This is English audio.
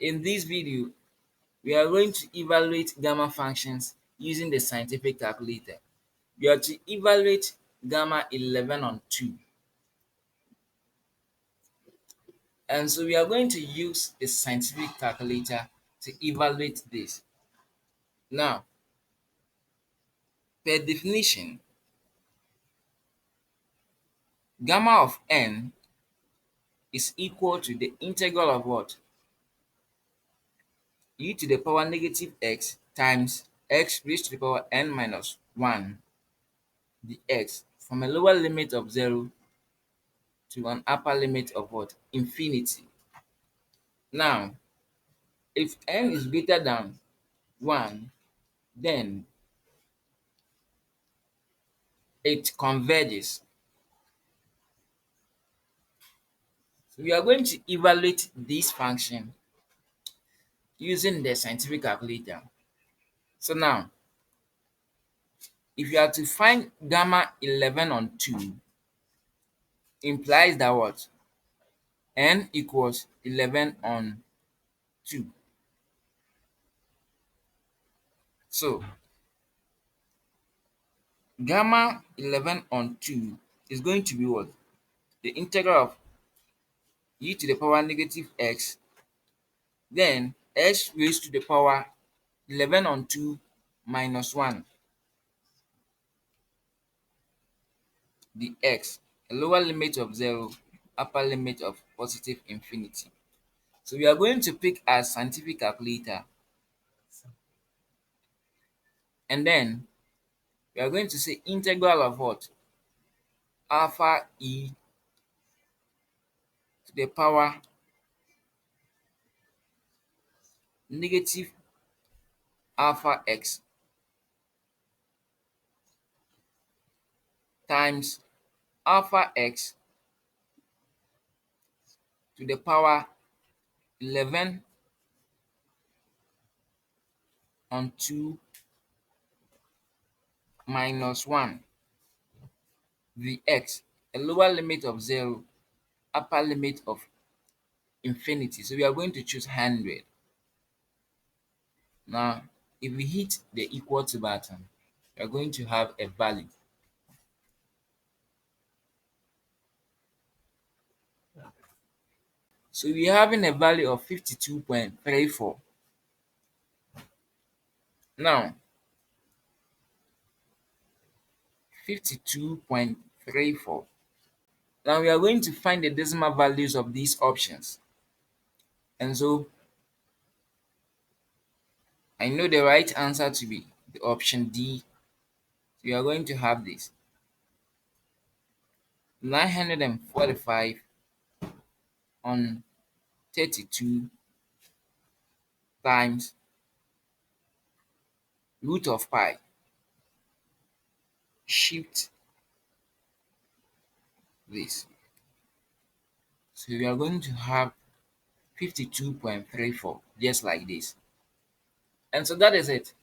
In this video, we are going to evaluate gamma functions using the scientific calculator. We are to evaluate gamma 11 on 2. And so we are going to use the scientific calculator to evaluate this. Now, per definition, gamma of n is equal to the integral of what? E to the power negative x times x raised to the power n minus 1 dx from a lower limit of 0 to an upper limit of what? Infinity. Now, if n is greater than 1, then it converges. So we are going to evaluate this function using the scientific calculator. So now, if you are to find gamma 11 on 2, implies that what? N equals 11 on 2. So, gamma 11 on 2 is going to be what? The integral of e to the power negative x, then x raised to the power 11 on 2 minus 1 dx, a lower limit of 0, upper limit of positive infinity. So we are going to pick our scientific calculator, and then we are going to say integral of what? Alpha e to the power negative alpha x times alpha x to the power 11 on 2 minus 1 dx, a lower limit of 0, upper limit of infinity. So we are going to choose 100. Now, if we hit the equal to button, we are going to have a value. So we are having a value of 52.34. Now, 52.34. Now we are going to find the decimal values of these options. And so I know the right answer to be the option D. So we are going to have this 945 on 32 times root of pi. Shift this. So we are going to have 52.34, just like this. And so that is it.